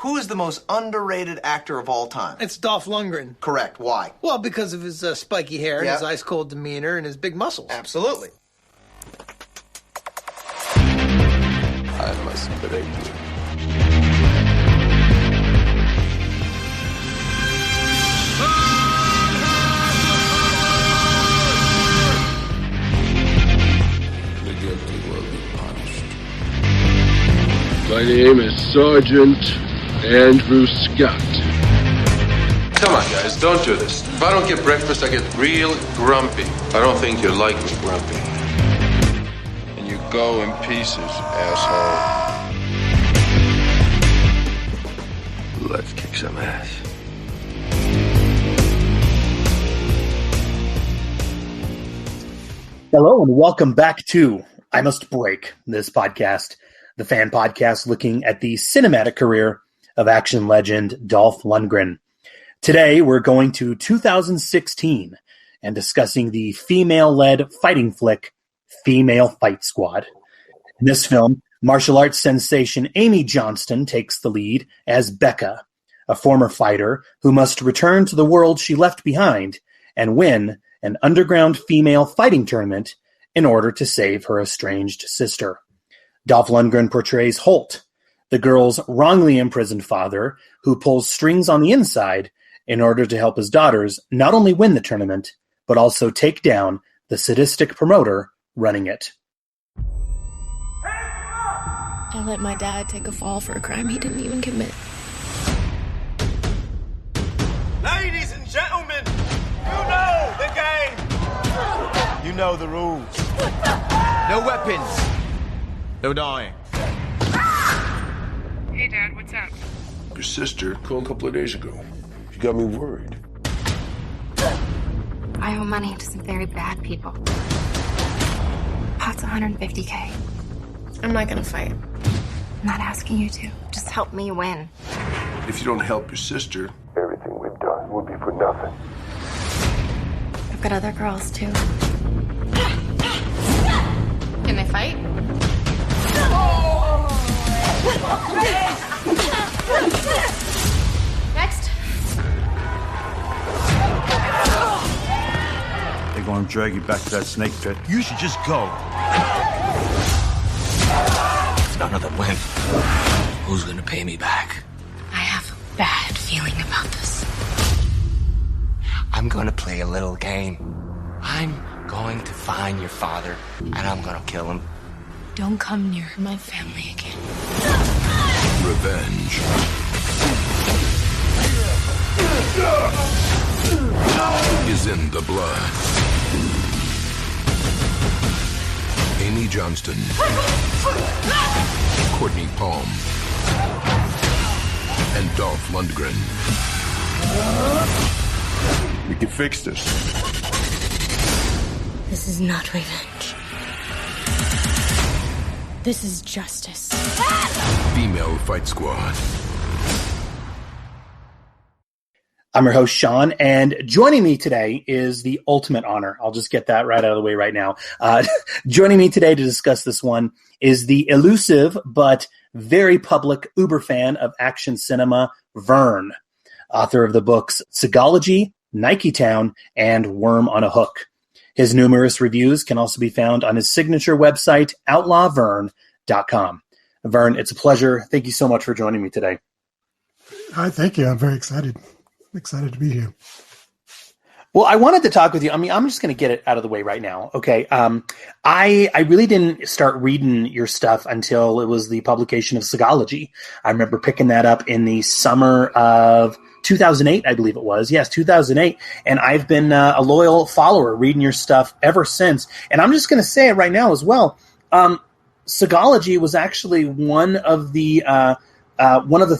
Who is the most underrated actor of all time? It's Dolph Lundgren. Correct. Why? Well, because of his spiky hair, and his ice-cold demeanor, and his big muscles. Absolutely. I must break you. The guilty will be punished. My name is Sergeant Andrew Scott. Come on, guys, don't do this. If I don't get breakfast, I get real grumpy. I don't think you like me grumpy. And you go in pieces, asshole. Let's kick some ass. Hello and welcome back to I Must Break, this podcast, the fan podcast looking at the cinematic career of action legend Dolph Lundgren. Today we're going to 2016 and discussing the female-led fighting flick Female Fight Squad. In this film, martial arts sensation Amy Johnston takes the lead as Becca, a former fighter who must return to the world she left behind and win an underground female fighting tournament in order to save her estranged sister. Dolph Lundgren portrays Holt, the girl's wrongly imprisoned father who pulls strings on the inside in order to help his daughters not only win the tournament, but also take down the sadistic promoter running it. I let my dad take a fall for a crime he didn't even commit. Ladies and gentlemen, you know the game. You know the rules. No weapons. No dying. Hey, Dad, what's up? Your sister called a couple of days ago. She got me worried. I owe money to some very bad people. Pot's $150K. I'm not gonna fight. I'm not asking you to. Just help me win. If you don't help your sister, everything we've done will be for nothing. I've got other girls, too. Can they fight? Next. They're going to drag you back to that snake pit. You should just go. If none of them win, who's gonna pay me back? I have a bad feeling about this. I'm gonna play a little game. I'm going to find your father, and I'm gonna kill him. Don't come near my family again. Revenge. Is in the blood. Amy Johnston. Courtney Palm. And Dolph Lundgren. We can fix this. This is not revenge. This is justice. Female Fight Squad. I'm your host, Sean, and joining me today is the ultimate honor. I'll just get that right out of the way right now. Joining me today to discuss this one is the elusive but very public uber fan of action cinema, Vern, author of the books Seagalogy, Niketown, and Worm on a Hook. His numerous reviews can also be found on his signature website, outlawvern.com. Vern, it's a pleasure. Thank you so much for joining me today. Hi, thank you. I'm very excited. Excited to be here. Well, I wanted to talk with you. I mean, I'm just going to get it out of the way right now. Okay. I really didn't start reading your stuff until it was the publication of Seagalogy. I remember picking that up in the summer of 2008, I believe it was. Yes, 2008. And I've been a loyal follower reading your stuff ever since. And I'm just going to say it right now as well. Seagalogy was actually one of the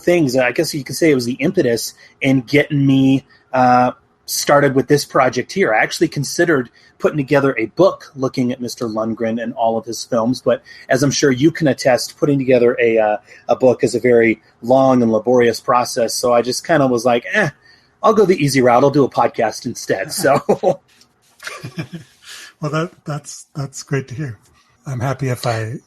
things, I guess you could say it was the impetus in getting me started with this project here. I actually considered putting together a book looking at Mr. Lundgren and all of his films, but as I'm sure you can attest, putting together a book is a very long and laborious process, so I just kind of was like, I'll go the easy route. I'll do a podcast instead. So, well, that's great to hear. I'm happy if I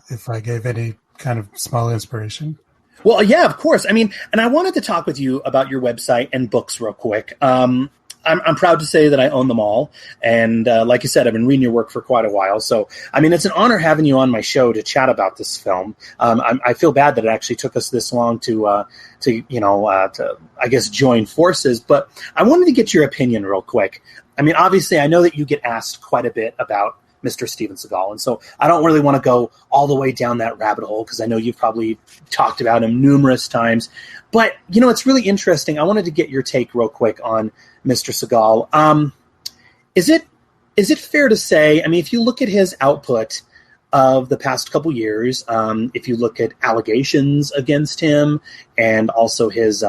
gave any kind of small inspiration. Well, yeah, of course. I mean, and I wanted to talk with you about your website and books real quick. I'm proud to say that I own them all. And like you said, I've been reading your work for quite a while. So, I mean, it's an honor having you on my show to chat about this film. I feel bad that it actually took us this long to I guess, join forces. But I wanted to get your opinion real quick. I mean, obviously, I know that you get asked quite a bit about Mr. Steven Seagal. And so I don't really want to go all the way down that rabbit hole because I know you've probably talked about him numerous times. But, it's really interesting. I wanted to get your take real quick on Mr. Seagal. Is it fair to say, I mean, if you look at his output of the past couple years, if you look at allegations against him and also his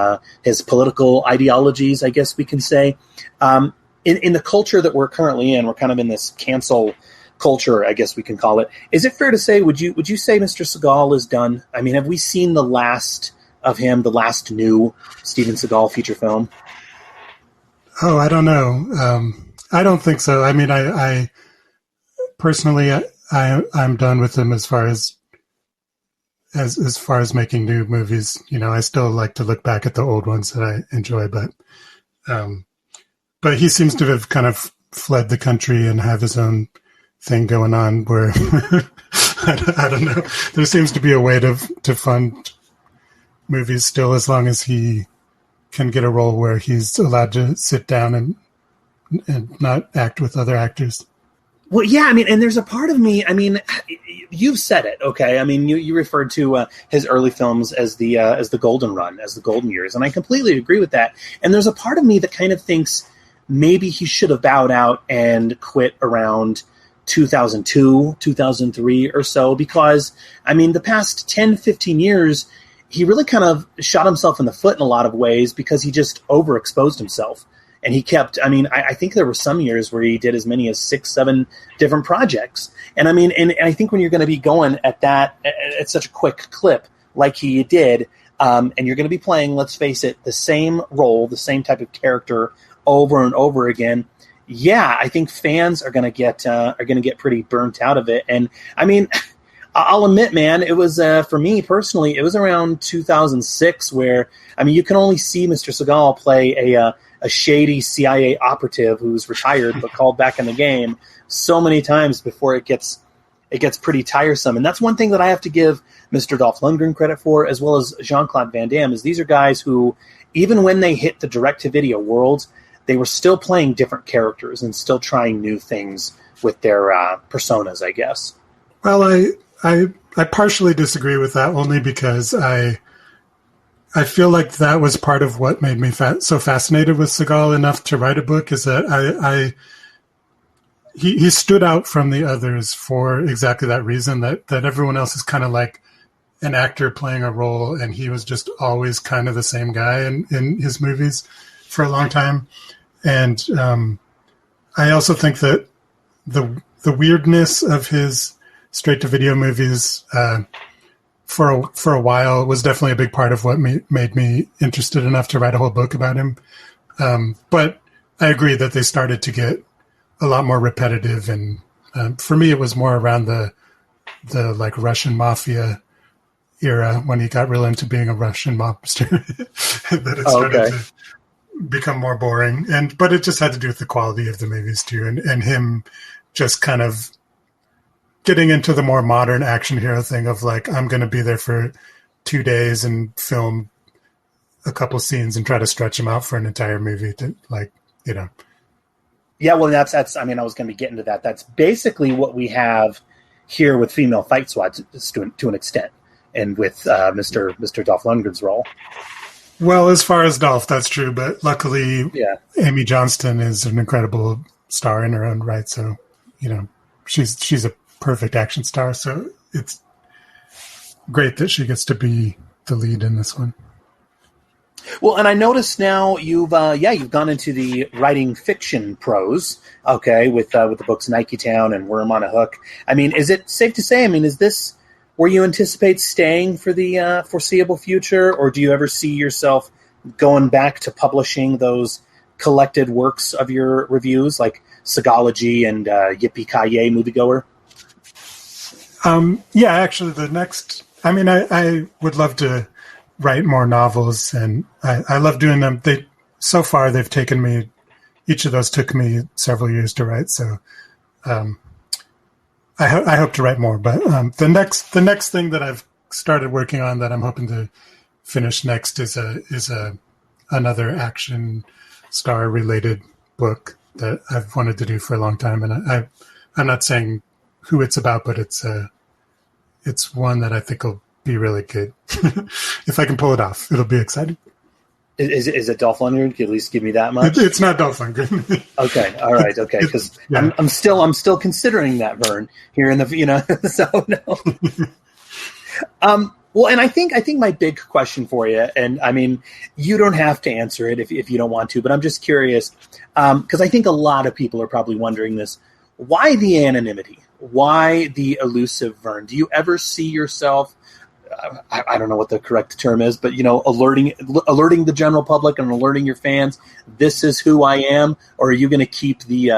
political ideologies, I guess we can say, in the culture that we're currently in, we're kind of in this cancel culture, I guess we can call it. Is it fair to say, would you say Mr. Seagal is done? I mean, have we seen the last of him, the last new Steven Seagal feature film? Oh, I don't know. I don't think so. I mean, I personally, I'm done with him as far as making new movies. I still like to look back at the old ones that I enjoy, but he seems to have kind of fled the country and have his own thing going on where I don't know. There seems to be a way to fund movies still, as long as he can get a role where he's allowed to sit down and not act with other actors. Well, yeah, I mean, and there's a part of me, I mean, you've said it, okay? I mean, you referred to his early films as the golden run, as the golden years, and I completely agree with that. And there's a part of me that kind of thinks maybe he should have bowed out and quit around 2002, 2003 or so, because, I mean, the past 10, 15 years, he really kind of shot himself in the foot in a lot of ways because he just overexposed himself. And he kept, I mean, I think there were some years where he did as many as 6, 7 different projects. And I mean, and I think when you're going to be going at such a quick clip like he did, and you're going to be playing, let's face it, the same role, the same type of character over and over again, yeah, I think fans are going to get pretty burnt out of it. And I mean, I'll admit, man, it was for me personally, it was around 2006 where, I mean, you can only see Mr. Seagal play a shady CIA operative who's retired but called back in the game so many times before it gets pretty tiresome. And that's one thing that I have to give Mr. Dolph Lundgren credit for, as well as Jean-Claude Van Damme, is these are guys who, even when they hit the direct-to-video world, they were still playing different characters and still trying new things with their personas, I guess. Well, I partially disagree with that, only because I feel like that was part of what made me so fascinated with Seagal enough to write a book, is that he stood out from the others for exactly that reason, that everyone else is kind of like an actor playing a role, and he was just always kind of the same guy in his movies for a long time. And I also think that the weirdness of his straight-to-video movies for a while was definitely a big part of what made me interested enough to write a whole book about him. But I agree that they started to get a lot more repetitive, and for me, it was more around the like Russian mafia era, when he got real into being a Russian mobster, that it started to become more boring. But it just had to do with the quality of the movies too, and him just kind of getting into the more modern action hero thing of like, I'm going to be there for 2 days and film a couple scenes and try to stretch them out for an entire movie to, like, Yeah, well, that's. I mean, I was going to be getting to that. That's basically what we have here with female fight squads to an extent, and with Mr. Dolph Lundgren's role. Well, as far as Dolph, that's true, but luckily, yeah, Amy Johnston is an incredible star in her own right. So, she's a perfect action star. So it's great that she gets to be the lead in this one. Well, and I noticed now you've gone into the writing fiction prose, okay, with the books Niketown and Worm on a Hook. I mean, is it safe to say? I mean, is this where you anticipate staying for the foreseeable future, or do you ever see yourself going back to publishing those collected works of your reviews, like Seagalogy and Yippee-Ki-Yay Moviegoer? Yeah, actually, the next. I mean, I would love to write more novels, and I love doing them. So far they've taken me. Each of those took me several years to write. So I hope to write more. But the next thing that I've started working on that I'm hoping to finish next is another action star related book that I've wanted to do for a long time, and I'm not saying who it's about, but it's one that I think will be really good. If I can pull it off, it'll be exciting. Is it Dolph Lundgren? Can you at least give me that much? It's not Dolph Lundgren. Okay, all right, okay, because yeah. I'm still considering that, Vern, here in the so no. Well, and I think my big question for you, and I mean, you don't have to answer it if you don't want to, but I'm just curious because I think a lot of people are probably wondering this: why the anonymity? Why the elusive Vern? Do you ever see yourself? I don't know what the correct term is, but alerting the general public and alerting your fans, this is who I am, or are you going to keep the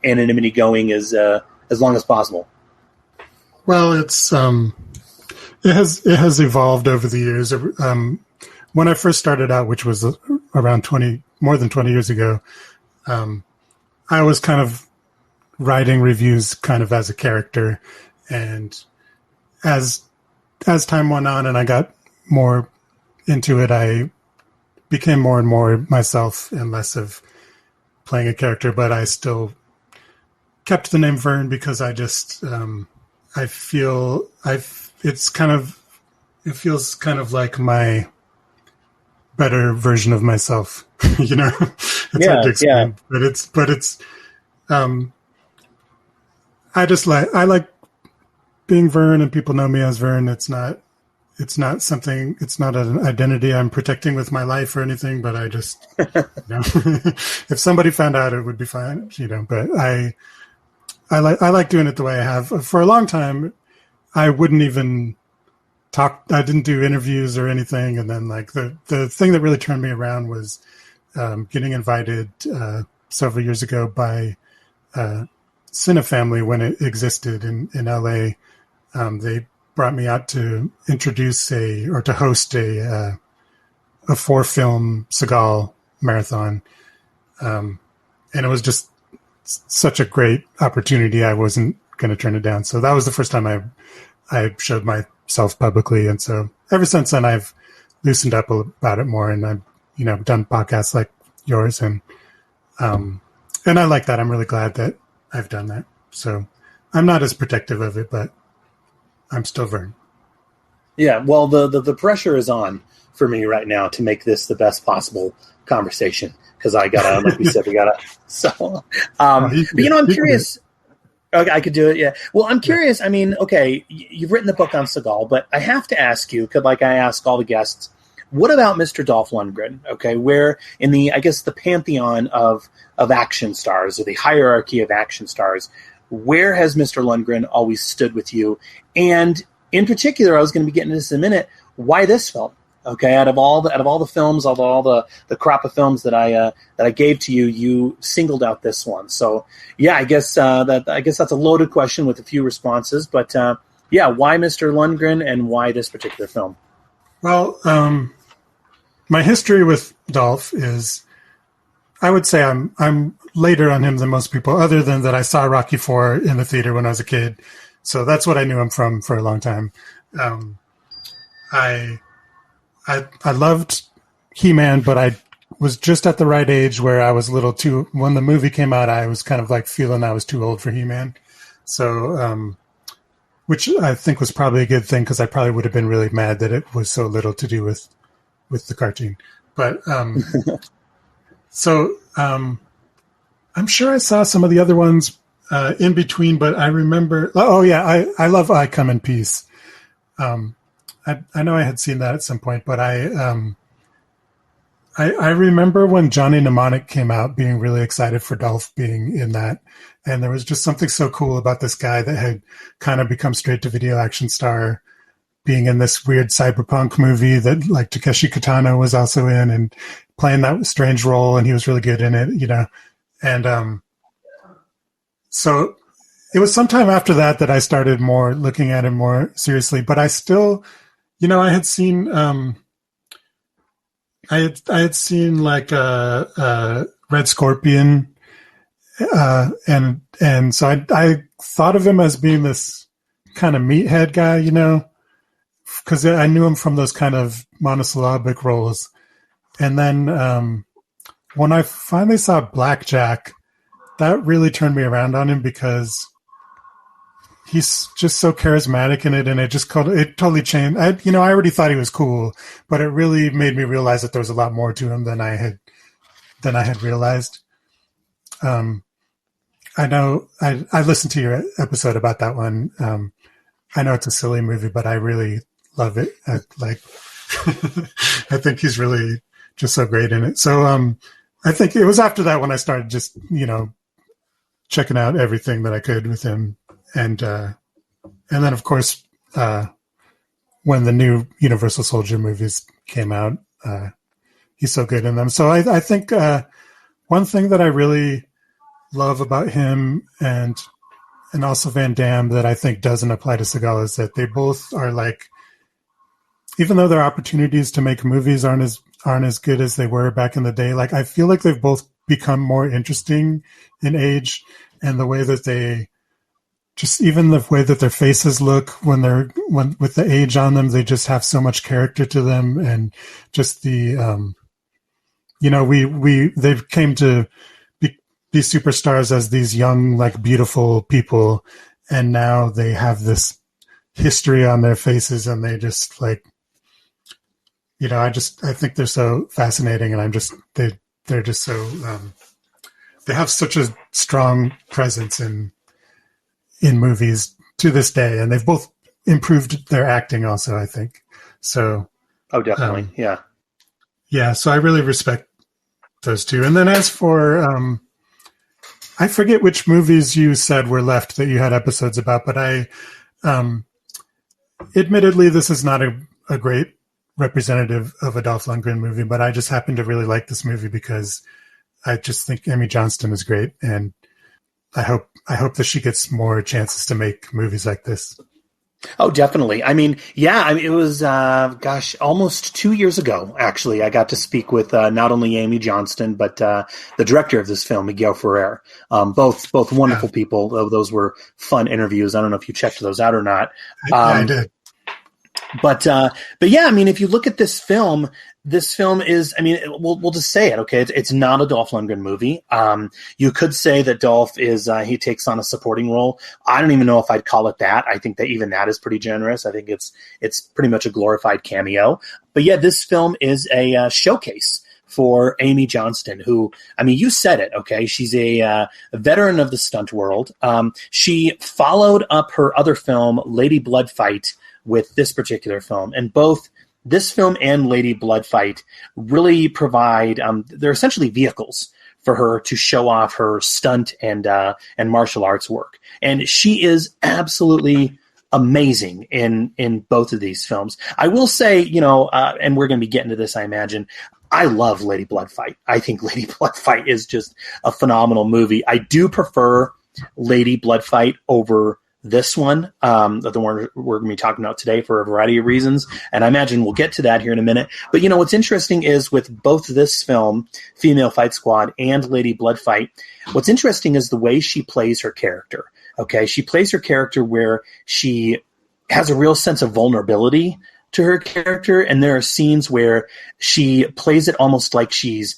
anonymity going as long as possible? Well, it's it has evolved over the years. When I first started out, which was around more than 20 years ago, I was kind of writing reviews kind of as a character, and as time went on and I got more into it, I became more and more myself and less of playing a character, but I still kept the name Vern because I just, I feel it feels kind of like my better version of myself, It's hard to explain, but it's, I like being Vern, and people know me as Vern. It's not an identity I'm protecting with my life or anything, but I just, if somebody found out, it would be fine, but I like doing it the way I have. For a long time, I wouldn't even talk. I didn't do interviews or anything. And then like the thing that really turned me around was getting invited several years ago by Cine Family when it existed in LA. They brought me out to introduce to host a 4-film Seagal marathon. And it was just such a great opportunity. I wasn't going to turn it down. So that was the first time I showed myself publicly. And so ever since then, I've loosened up about it more, and I've, done podcasts like yours, and I like that. I'm really glad that I've done that. So I'm not as protective of it, but I'm still Vern. Yeah, well, the pressure is on for me right now to make this the best possible conversation, because I gotta, like we said, we gotta. So, I'm curious. Okay, I could do it. Yeah. Well, I'm curious. I mean, okay, you've written the book on Seagal, but I have to ask you, because like I ask all the guests, what about Mr. Dolph Lundgren? Okay, where in the pantheon of action stars, or the hierarchy of action stars, where has Mr. Lundgren always stood with you? And in particular, I was going to be getting into this in a minute. Why this film? Okay, out of all the films, all the crop of films that I gave to you, you singled out this one. So yeah, I guess that's a loaded question with a few responses. But yeah, why Mr. Lundgren and why this particular film? Well, my history with Dolph is, I would say I'm later on him than most people, other than that I saw Rocky IV in the theater when I was a kid. So that's what I knew him from for a long time. I loved He-Man, but I was just at the right age where I was a little too, when the movie came out, I was kind of like feeling I was too old for He-Man. So, which I think was probably a good thing, because I probably would have been really mad that it was so little to do with the cartoon. But, I'm sure I saw some of the other ones in between, but I remember, I love I Come in Peace. I know I had seen that at some point, but I remember when Johnny Mnemonic came out, being really excited for Dolph being in that. And there was just something so cool about this guy that had kind of become straight-to-video action star, being in this weird cyberpunk movie that like Takeshi Kitano was also in, and playing that strange role, and he was really good in it, And so it was sometime after that I started more looking at him more seriously, but I still I had seen I had seen like Red Scorpion, and so I thought of him as being this kind of meathead guy, because I knew him from those kind of monosyllabic roles. And then when I finally saw Blackjack, that really turned me around on him because he's just so charismatic in it, and it totally changed. I already thought he was cool, but it really made me realize that there was a lot more to him than I had realized. I know I listened to your episode about that one. I know it's a silly movie, but I really love it. I think he's really just so great in it. So I think it was after that when I started just checking out everything that I could with him. And then, of course, when the new Universal Soldier movies came out, he's so good in them. So I think one thing that I really love about him and also Van Damme that I think doesn't apply to Seagal is that they both are like, even though their opportunities to make movies aren't as good as they were back in the day, like I feel like they've both become more interesting in age, and the way that they just, even the way that their faces look when with the age on them, they just have so much character to them. And just the, they've came to be superstars as these young, like beautiful people. And now they have this history on their faces, and they just like, I think they're so fascinating, and they're just so, they have such a strong presence in movies to this day, and they've both improved their acting also, I think. So, oh, definitely. Yeah. So I really respect those two. And then as for, I forget which movies you said were left that you had episodes about, but admittedly, this is not a great representative of a Dolph Lundgren movie, but I just happen to really like this movie because I just think Amy Johnston is great, and I hope that she gets more chances to make movies like this. Oh, definitely. It was, almost 2 years ago, actually, I got to speak with not only Amy Johnston, but the director of this film, Miguel Ferrer. Both wonderful people. Those were fun interviews. I don't know if you checked those out or not. I did. But yeah, if you look at this film is, we'll just say it, okay? It's not a Dolph Lundgren movie. You could say that Dolph is, he takes on a supporting role. I don't even know if I'd call it that. I think that even that is pretty generous. I think it's pretty much a glorified cameo. But yeah, this film is a showcase for Amy Johnston, who, you said it, okay? She's a veteran of the stunt world. She followed up her other film, Lady Blood Fight, with this particular film, and both this film and Lady Blood Fight really provide, they're essentially vehicles for her to show off her stunt and martial arts work. And she is absolutely amazing in both of these films. I will say, and we're going to be getting to this, I imagine, I love Lady Blood Fight. I think Lady Blood Fight is just a phenomenal movie. I do prefer Lady Blood Fight over this one, the one we're going to be talking about today, for a variety of reasons. And I imagine we'll get to that here in a minute. But, what's interesting is with both this film, Female Fight Squad, and Lady Blood Fight, what's interesting is the way she plays her character. Okay. She plays her character where she has a real sense of vulnerability to her character. And there are scenes where she plays it almost like she's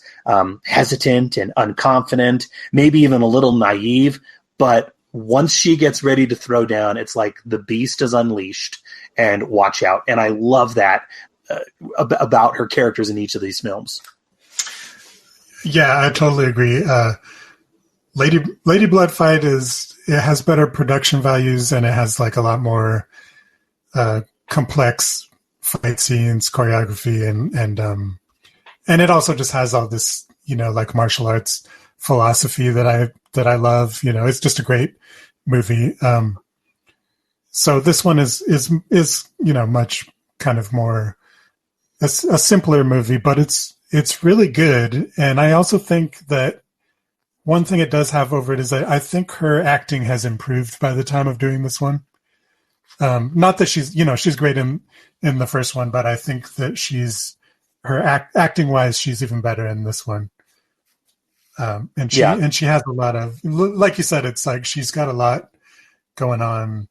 hesitant and unconfident, maybe even a little naive, but once she gets ready to throw down, it's like the beast is unleashed, and watch out. And I love that about her characters in each of these films. Yeah, I totally agree. Lady Blood Fight has better production values, and it has like a lot more complex fight scenes, choreography, and it also just has all this, like martial arts philosophy that I love. It's just a great movie. So this one is much kind of more a simpler movie, but it's really good. And I also think that one thing it does have over it is that I think her acting has improved by the time of doing this one. Not that she's great in the first one, but I think that acting wise, she's even better in this one. And she has a lot of, like you said, it's like she's got a lot going on.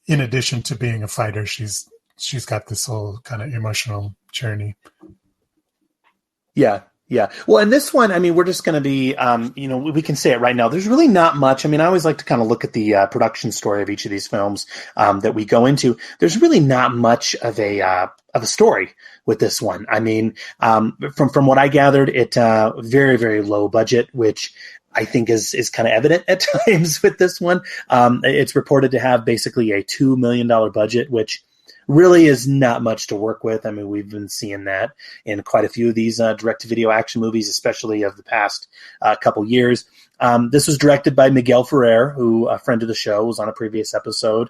In addition to being a fighter, she's got this whole kind of emotional journey. Yeah. Well, in this one, I mean, we're just going to be, we can say it right now. There's really not much. I mean, I always like to kind of look at the production story of each of these films that we go into. There's really not much of a story with this one. I mean, from what I gathered, it very, very low budget, which I think is kind of evident at times with this one. It's reported to have basically a $2 million budget, which really is not much to work with. I mean, we've been seeing that in quite a few of these direct-to-video action movies, especially of the past couple years. This was directed by Miguel Ferrer, who, a friend of the show, was on a previous episode.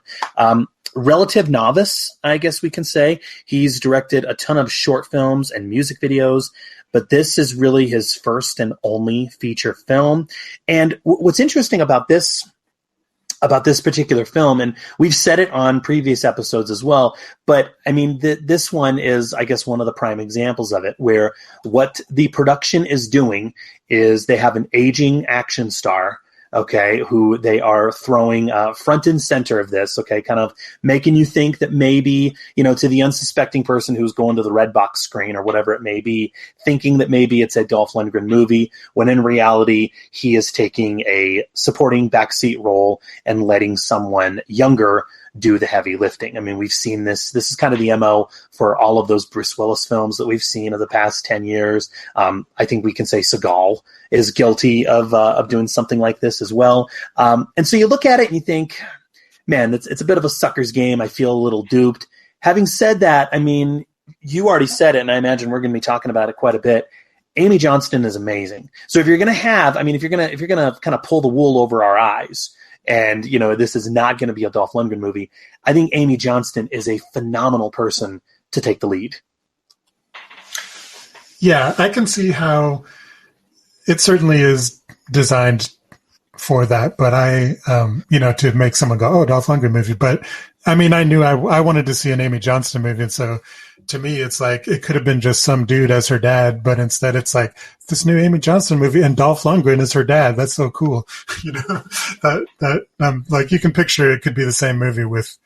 Relative novice, I guess we can say. He's directed a ton of short films and music videos, but this is really his first and only feature film. And what's interesting about this particular film, and we've said it on previous episodes as well, but I mean, this one is, I guess, one of the prime examples of it, where what the production is doing is they have an aging action star, okay, who they are throwing front and center of this, okay, kind of making you think that maybe, to the unsuspecting person who's going to the red box screen or whatever it may be, thinking that maybe it's a Dolph Lundgren movie, when in reality, he is taking a supporting backseat role and letting someone younger do the heavy lifting. I mean, we've seen this. This is kind of the MO for all of those Bruce Willis films that we've seen of the past 10 years. I think we can say Seagal is guilty of doing something like this as well. And so you look at it and you think, man, it's a bit of a sucker's game. I feel a little duped. Having said that, I mean, you already said it, and I imagine we're going to be talking about it quite a bit. Amy Johnston is amazing. So if you're going to kind of pull the wool over our eyes, and, this is not going to be a Dolph Lundgren movie, I think Amy Johnston is a phenomenal person to take the lead. Yeah, I can see how it certainly is designed for that, but to make someone go, oh, Dolph Lundgren movie. But I mean, I knew I wanted to see an Amy Johnston movie. And so to me, it's like, it could have been just some dude as her dad, but instead it's like this new Amy Johnston movie and Dolph Lundgren is her dad. That's so cool. Like you can picture it could be the same movie with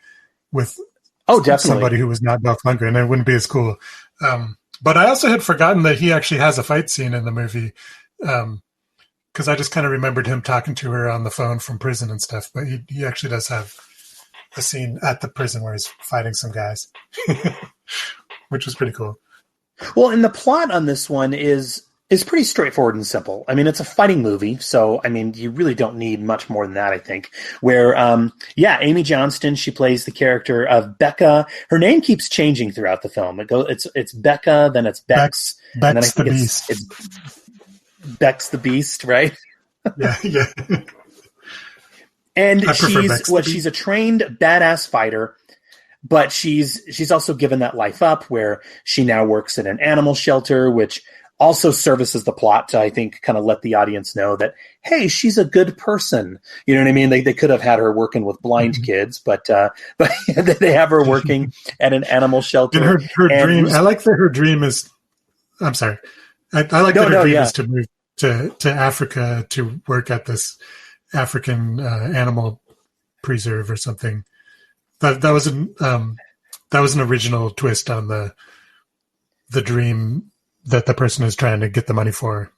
definitely somebody who was not Dolph Lundgren. It wouldn't be as cool. But I also had forgotten that he actually has a fight scene in the movie. Because I just kind of remembered him talking to her on the phone from prison and stuff, but he actually does have a scene at the prison where he's fighting some guys, which was pretty cool. Well, and the plot on this one is pretty straightforward and simple. I mean, it's a fighting movie, so, I mean, you really don't need much more than that, I think. Where, Amy Johnston, she plays the character of Becca. Her name keeps changing throughout the film. It's Becca, then it's Bex. Bex the Beast. It's Bex the Beast, right? Yeah. And she's a trained badass fighter, but she's also given that life up where she now works in an animal shelter, which also services the plot to, I think, kind of let the audience know that, hey, she's a good person. You know what I mean? They could have had her working with blind kids, but they have her working at an animal shelter. And her dream, I like that her dream is, I'm sorry. I like that her dream is to move to Africa to work at this African animal preserve or something. That was an original twist on the dream that the person is trying to get the money for,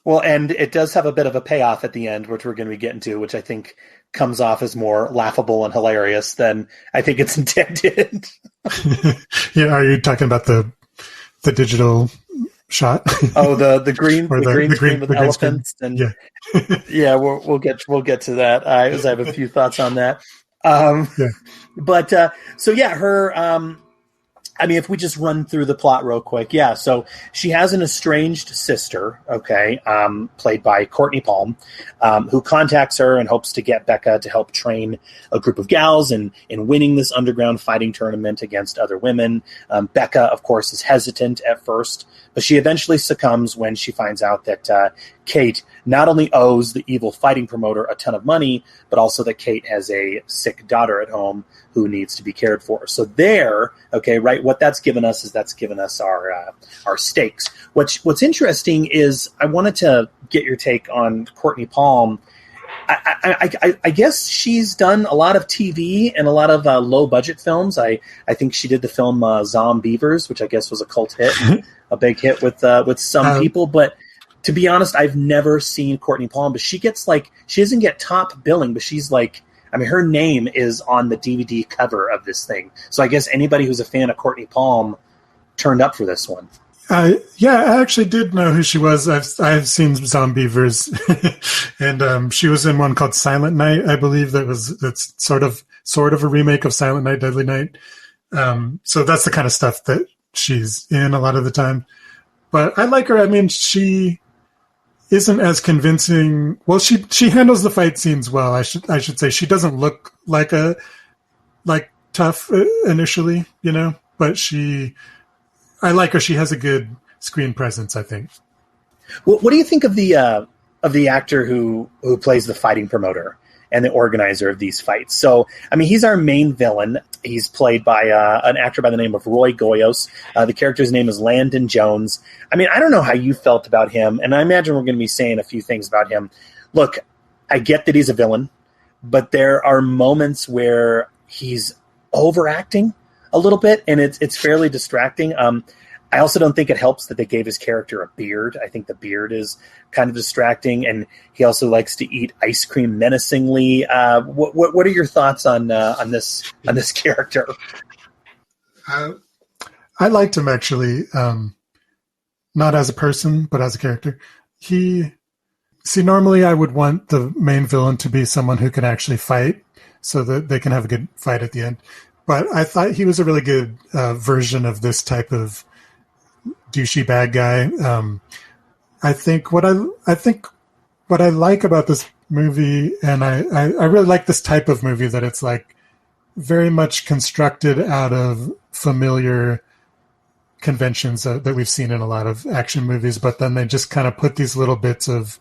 Well, and it does have a bit of a payoff at the end, which we're going to be getting to, which I think comes off as more laughable and hilarious than I think it's intended. Yeah, are you talking about the digital shot? Oh, the green screen with elephants, and yeah, we'll get to that. I have a few thoughts on that. But her. I mean, if we just run through the plot real quick, so she has an estranged sister, played by Courtney Palm, who contacts her and hopes to get Becca to help train a group of gals in winning this underground fighting tournament against other women. Becca, of course, is hesitant at first, but she eventually succumbs when she finds out that Kate not only owes the evil fighting promoter a ton of money, but also that Kate has a sick daughter at home who needs to be cared for. So there, okay, right, what that's given us is that's given us our stakes. What's interesting is I wanted to get your take on Courtney Palm. I guess she's done a lot of TV and a lot of low-budget films. I think she did the film Zombievers, which I guess was a cult hit, a big hit with some people. But to be honest, I've never seen Courtney Palm. But she doesn't get top billing, but she's like, I mean, her name is on the DVD cover of this thing. So I guess anybody who's a fan of Courtney Palm turned up for this one. Yeah, I actually did know who she was. I've seen Zombievers, and she was in one called Silent Night, I believe. That's sort of a remake of Silent Night, Deadly Night. So that's the kind of stuff that she's in a lot of the time. But I like her. I mean, she isn't as convincing. Well, she handles the fight scenes well. I should say she doesn't look like tough initially, but I like her. She has a good screen presence, I think. What do you think of the actor who plays the fighting promoter and the organizer of these fights? So, I mean, he's our main villain. He's played by an actor by the name of Roy Goyos. The character's name is Landon Jones. I mean, I don't know how you felt about him, and I imagine we're going to be saying a few things about him. Look, I get that he's a villain, but there are moments where he's overacting a little bit, and it's fairly distracting. I also don't think it helps that they gave his character a beard. I think the beard is kind of distracting, and he also likes to eat ice cream menacingly. What are your thoughts on this character? I liked him actually, not as a person, but as a character. Normally I would want the main villain to be someone who can actually fight, so that they can have a good fight at the end. But I thought he was a really good version of this type of douchey bad guy. I think what I like about this movie, and I really like this type of movie, that it's like very much constructed out of familiar conventions that we've seen in a lot of action movies, but then they just kind of put these little bits of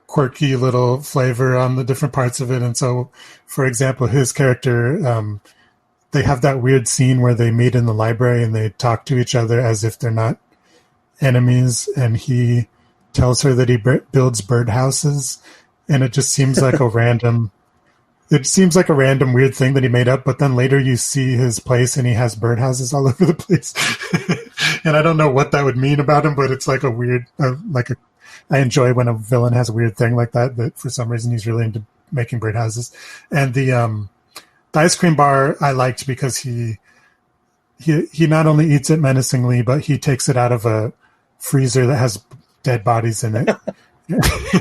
quirky little flavor on the different parts of it. And so, for example, his character, they have that weird scene where they meet in the library and they talk to each other as if they're not enemies. And he tells her that he builds birdhouses, and it just seems like a random weird thing that he made up. But then later you see his place and he has birdhouses all over the place. And I don't know what that would mean about him, but it's like a weird, I enjoy when a villain has a weird thing like that for some reason he's really into making birdhouses. And the ice cream bar I liked because he not only eats it menacingly, but he takes it out of a freezer that has dead bodies in it.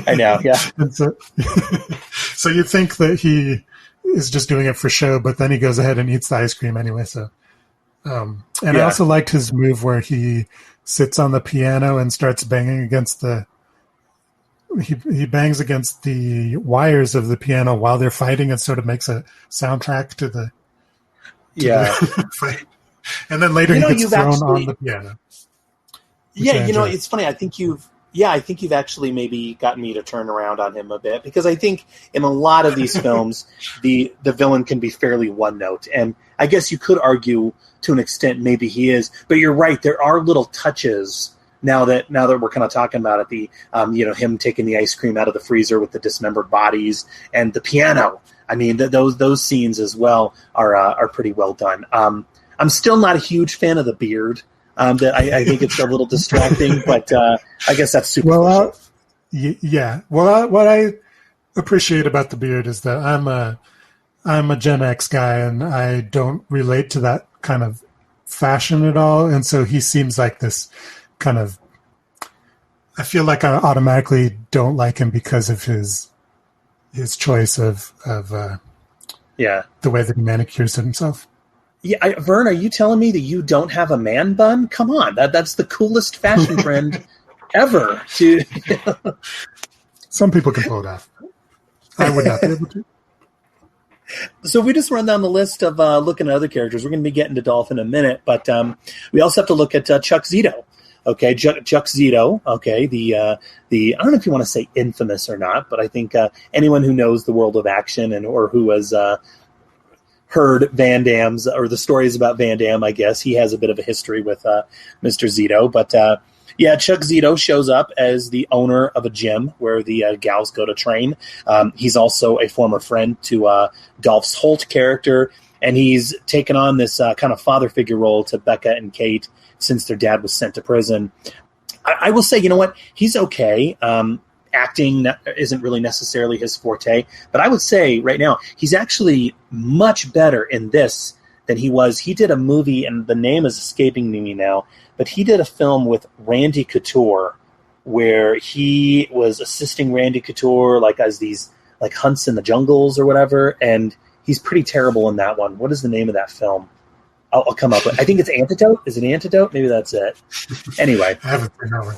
I know, yeah. And so you think that he is just doing it for show, but then he goes ahead and eats the ice cream anyway. So, I also liked his move where he sits on the piano and starts banging against he bangs against the wires of the piano while they're fighting, and sort of makes a soundtrack to the fight. And then later he gets thrown on the piano. Yeah, it's funny. I think you've actually maybe gotten me to turn around on him a bit, because I think in a lot of these films, the villain can be fairly one note, and I guess you could argue to an extent maybe he is. But you're right. There are little touches. Now that we're kind of talking about it, the him taking the ice cream out of the freezer with the dismembered bodies and the piano. I mean, those scenes as well are pretty well done. I'm still not a huge fan of the beard. That I think it's a little distracting, but I guess that's superficial. Yeah. Well, what I appreciate about the beard is that I'm a Gen X guy, and I don't relate to that kind of fashion at all. And so he seems like this kind of, I feel like I automatically don't like him because of his choice of the way that he manicures himself. Yeah, Vern, are you telling me that you don't have a man bun? Come on, that's the coolest fashion trend ever. Some people can pull it off. I would not be able to. So we just run down the list of looking at other characters. We're going to be getting to Dolph in a minute, but we also have to look at Chuck Zito. Okay, Chuck Zito. Okay, the I don't know if you want to say infamous or not, but I think anyone who knows the world of action or who has heard Van Damme's or the stories about Van Damme, I guess he has a bit of a history with Mr. Zito. But yeah, Chuck Zito shows up as the owner of a gym where the gals go to train. He's also a former friend to Dolph's Holt character, and he's taken on this kind of father figure role to Becca and Kate since their dad was sent to prison. I will say, you know what? He's okay. Acting isn't really necessarily his forte, but I would say right now he's actually much better in this than he was. He did a movie, and the name is escaping me now, but he did a film with Randy Couture where he was assisting Randy Couture like as these like hunts in the jungles or whatever, and he's pretty terrible in that one. What is the name of that film? I'll come up with. I think it's Antidote. Is it Antidote? Maybe that's it. Anyway, I haven't seen that one.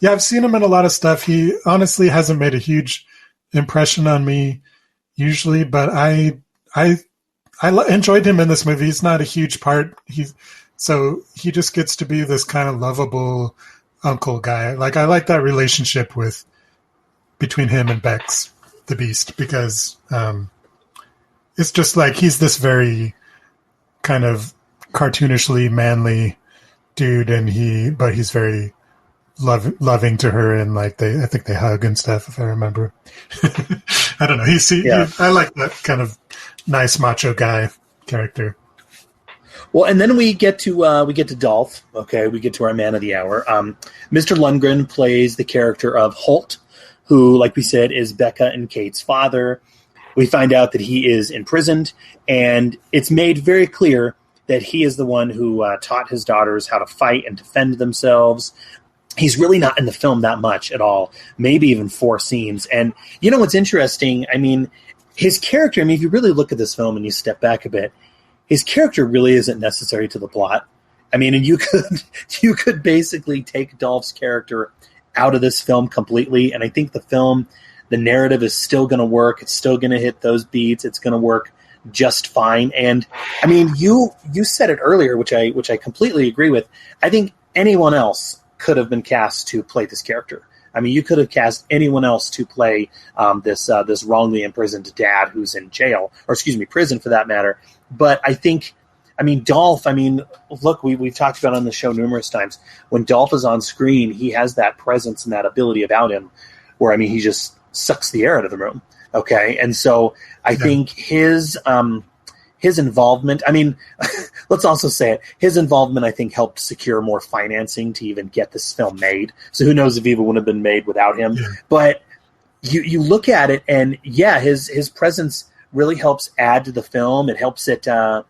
Yeah, I've seen him in a lot of stuff. He honestly hasn't made a huge impression on me usually, but I enjoyed him in this movie. He's not a huge part. So he just gets to be this kind of lovable uncle guy. Like I like that relationship between him and Bex the Beast because it's just like he's this very kind of cartoonishly manly dude, but he's very loving to her, and like I think they hug and stuff if I remember. I don't know. I like that kind of nice macho guy character. Well, and then we get to Dolph. Okay, we get to our man of the hour. Mr. Lundgren plays the character of Holt, who, like we said, is Becca and Kate's father. We find out that he is imprisoned, and it's made very clear that he is the one who taught his daughters how to fight and defend themselves. He's really not in the film that much at all, maybe even 4 scenes. And you know what's interesting? I mean, his character, if you really look at this film and you step back a bit, his character really isn't necessary to the plot. I mean, and you could basically take Dolph's character out of this film completely, and I think the narrative is still going to work. It's still going to hit those beats. It's going to work just fine. And I mean, you said it earlier, which I completely agree with. I think anyone else could have been cast to play this character. I mean, you could have cast anyone else to play this wrongly imprisoned dad who's in jail, or prison for that matter. But I think, Dolph, look, we've talked about it on the show numerous times. When Dolph is on screen, he has that presence and that ability about him where, he just sucks the air out of the room. Okay. And so I think his involvement, let's also say it, his involvement, I think, helped secure more financing to even get this film made. So who knows if it would have been made without him. Yeah. But you look at it, and yeah, his presence really helps add to the film. It helps it, I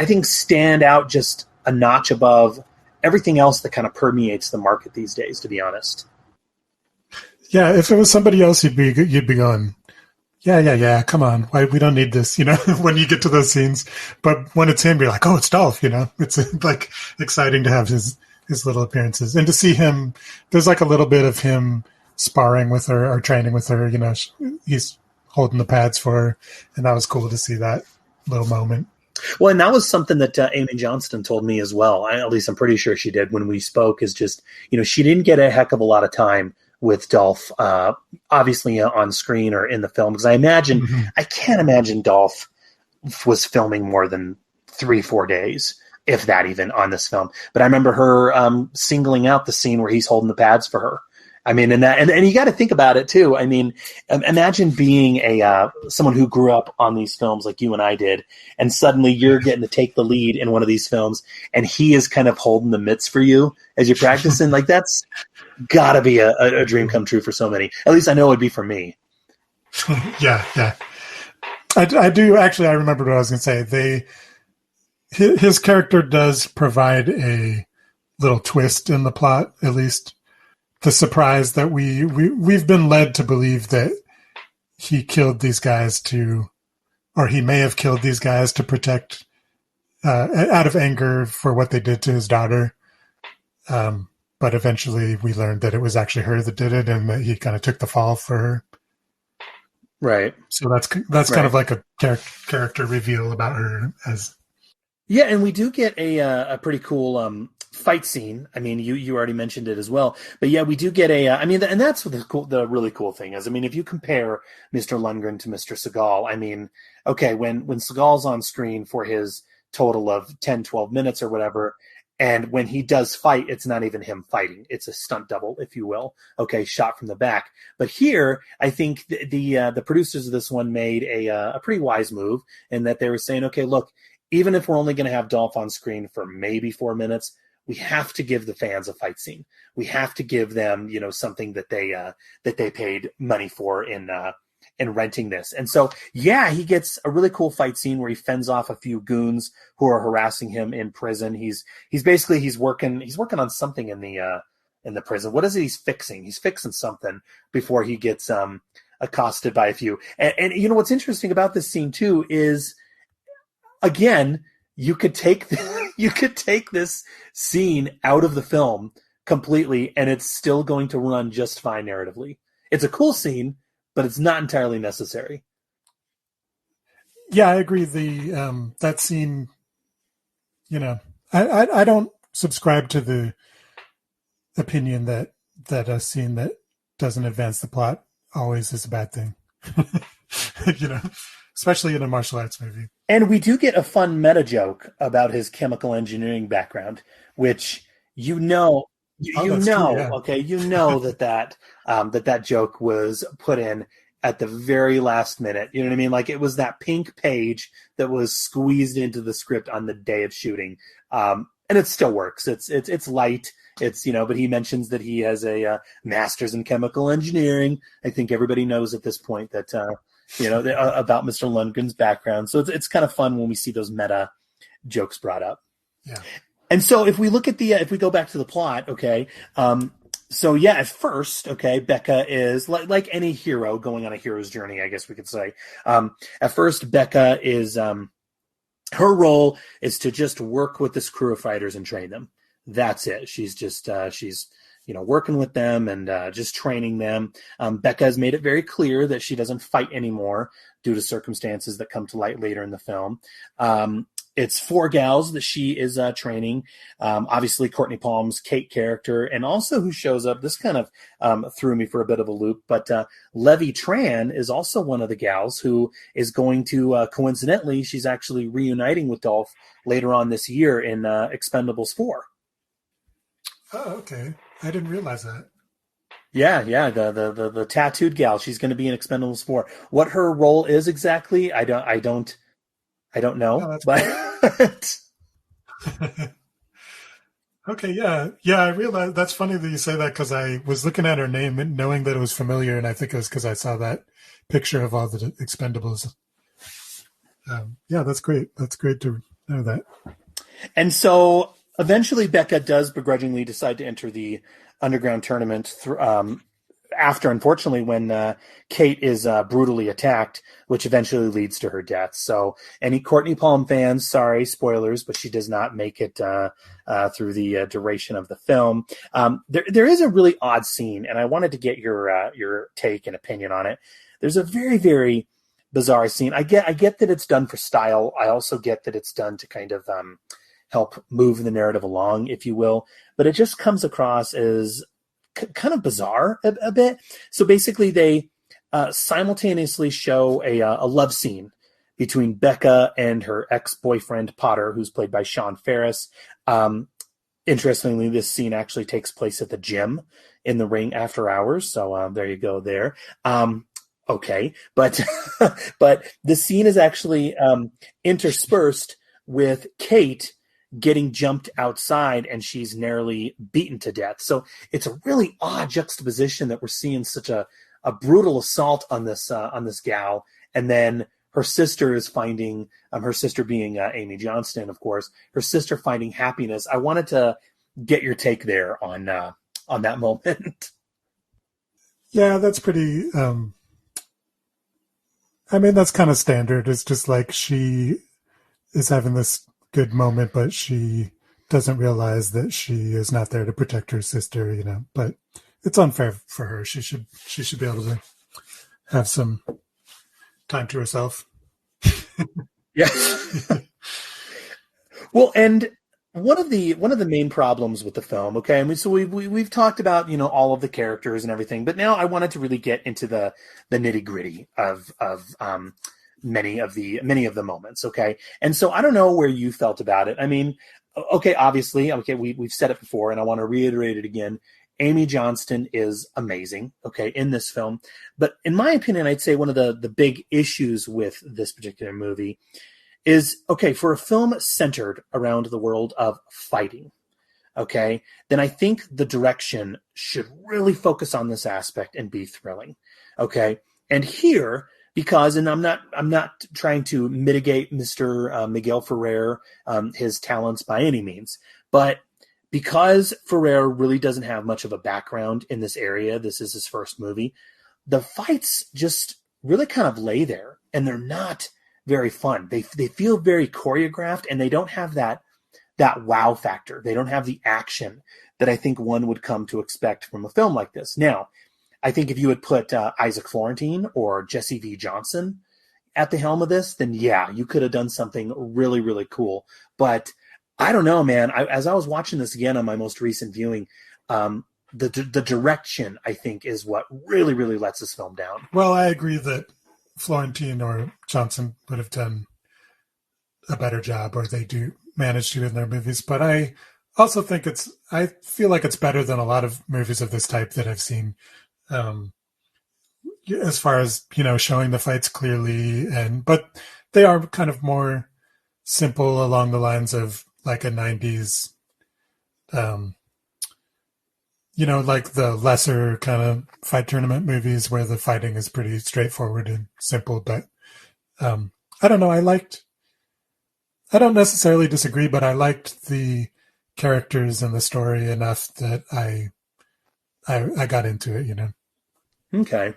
think, stand out just a notch above everything else that kind of permeates the market these days, to be honest. Yeah, if it was somebody else, you'd be going, yeah, come on. Why, we don't need this, when you get to those scenes. But when it's him, you're like, oh, it's Dolph, It's like exciting to have his little appearances. And to see him, there's like a little bit of him sparring with her or training with her, he's holding the pads for her. And that was cool to see that little moment. Well, and that was something that Amy Johnston told me as well. At least I'm pretty sure she did when we spoke, is just, she didn't get a heck of a lot of time with Dolph, obviously on screen or in the film, because I can't imagine Dolph was filming more than 3-4 days, if that even, on this film. But I remember her singling out the scene where he's holding the pads for her. And you got to think about it too. Imagine being someone who grew up on these films like you and I did, and suddenly you're getting to take the lead in one of these films, and he is kind of holding the mitts for you as you're practicing. Like, that's gotta be a dream come true for so many. At least I know it'd be for me. Yeah. I do actually. I remembered what I was going to say. His character does provide a little twist in the plot, at least. The surprise that we've been led to believe that he killed these guys or he may have killed these guys to protect, out of anger for what they did to his daughter. But eventually we learned that it was actually her that did it, and that he kind of took the fall for her. Right. So that's kind of like a character reveal about her as. Yeah, and we do get a pretty cool fight scene. I mean, you already mentioned it as well, but yeah, we do get I mean, and that's what the really cool thing is. I mean, if you compare Mr. Lundgren to Mr. Seagal, I mean, okay, when Seagal's on screen for his total of 10, 12 minutes or whatever, and when he does fight, it's not even him fighting. It's a stunt double, if you will. Okay, shot from the back. But here, I think the producers of this one made a pretty wise move in that they were saying, okay, look, even if we're only going to have Dolph on screen for maybe 4 minutes, we have to give the fans a fight scene. We have to give them, something that they paid money for in renting this. And so, yeah, he gets a really cool fight scene where he fends off a few goons who are harassing him in prison. He's working on something in the prison. What is it he's fixing? He's fixing something before he gets accosted by a few. And what's interesting about this scene too is, again, you could take this scene out of the film completely and it's still going to run just fine narratively. It's a cool scene, but it's not entirely necessary. Yeah, I agree. That scene, I don't subscribe to the opinion that a scene that doesn't advance the plot always is a bad thing. Especially in a martial arts movie. And we do get a fun meta joke about his chemical engineering background, which okay, that joke was put in at the very last minute. You know what I mean? Like, it was that pink page that was squeezed into the script on the day of shooting. And it still works. It's light. But he mentions that he has a master's in chemical engineering. I think everybody knows at this point that, about Mr. Lundgren's background. So it's kind of fun when we see those meta jokes brought up. Yeah. And so if we look at if we go back to the plot, okay. At first, okay, Becca is like any hero going on a hero's journey, I guess we could say. At first, Becca is, her role is to just work with this crew of fighters and train them. That's it. She's just, working with them and just training them. Becca has made it very clear that she doesn't fight anymore due to circumstances that come to light later in the film. It's 4 gals that she is training. Obviously, Courtney Palm's Kate character, and also who shows up. This kind of threw me for a bit of a loop, but Levy Tran is also one of the gals who is going to, coincidentally, she's actually reuniting with Dolph later on this year in Expendables 4. Oh, okay. I didn't realize that. Yeah, the tattooed gal. She's going to be in Expendables 4. What her role is exactly, I don't know. Oh, but okay, yeah. I realized that's funny that you say that because I was looking at her name and knowing that it was familiar, and I think it was because I saw that picture of all the Expendables. That's great. That's great to know that. And so eventually, Becca does begrudgingly decide to enter the underground tournament after, unfortunately, when Kate is brutally attacked, which eventually leads to her death. So any Courtney Palm fans, sorry, spoilers, but she does not make it through the duration of the film. There is a really odd scene, and I wanted to get your take and opinion on it. There's a very, very bizarre scene. I get that it's done for style. I also get that it's done to kind of help move the narrative along, if you will. But it just comes across as kind of bizarre a bit. So basically they simultaneously show a love scene between Becca and her ex-boyfriend Potter, who's played by Sean Ferris. Interestingly, this scene actually takes place at the gym in the ring after hours. So there you go there. Okay. But the scene is actually interspersed with Kate getting jumped outside and she's nearly beaten to death. So it's a really odd juxtaposition that we're seeing such a brutal assault on this gal. And then her sister is finding, her sister being Amy Johnston, of course, her sister finding happiness. I wanted to get your take there on that moment. Yeah, that's pretty, that's kind of standard. It's just like she is having this good moment, but she doesn't realize that she is not there to protect her sister, but it's unfair for her. She should be able to have some time to herself. Yeah. Well, and one of the main problems with the film, okay, I mean, so we've talked about, all of the characters and everything, but now I wanted to really get into the nitty gritty of many of the moments, okay, and so I don't know where you felt about it. I mean, okay, obviously, okay, we've said it before, and I want to reiterate it again. Amy Johnston is amazing, okay, in this film, but in my opinion, I'd say one of the big issues with this particular movie is, okay, for a film centered around the world of fighting, okay, then I think the direction should really focus on this aspect and be thrilling, okay? And here, because, and I'm not trying to mitigate Mr. Miguel Ferrer, his talents by any means, but because Ferrer really doesn't have much of a background in this area, this is his first movie, the fights just really kind of lay there, and they're not very fun. They feel very choreographed, and they don't have that wow factor. They don't have the action that I think one would come to expect from a film like this. Now, I think if you had put Isaac Florentine or Jesse V. Johnson at the helm of this, then yeah, you could have done something really, really cool. But I don't know, man. As I was watching this again on my most recent viewing, the direction, I think, is what really, really lets this film down. Well, I agree that Florentine or Johnson would have done a better job, or they do manage to in their movies. But I also think I feel like it's better than a lot of movies of this type that I've seen, as far as, showing the fights clearly. But they are kind of more simple along the lines of like a 90s, like the lesser kind of fight tournament movies where the fighting is pretty straightforward and simple. But I don't know. I don't necessarily disagree, but I liked the characters and the story enough that I got into it, Okay.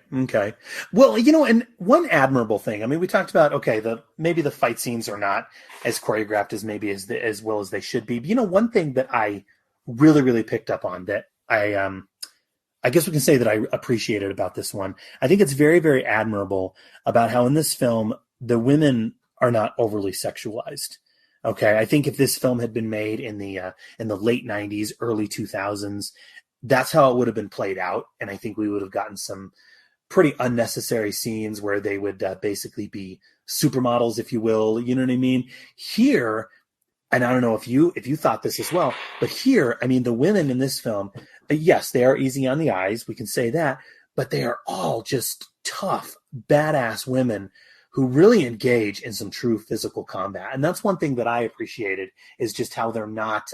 Well, and one admirable thing, I mean, we talked about, okay, maybe the fight scenes are not as choreographed as maybe as well as they should be. But, one thing that I really, really picked up on that I guess we can say that I appreciated about this one. I think it's very, very admirable about how in this film, the women are not overly sexualized. Okay. I think if this film had been made in the late 90s, early 2000s, that's how it would have been played out. And I think we would have gotten some pretty unnecessary scenes where they would basically be supermodels, if you will. You know what I mean? Here, and I don't know if you thought this as well, but here, I mean, the women in this film, yes, they are easy on the eyes. We can say that, but they are all just tough, badass women who really engage in some true physical combat. And that's one thing that I appreciated, is just how they're not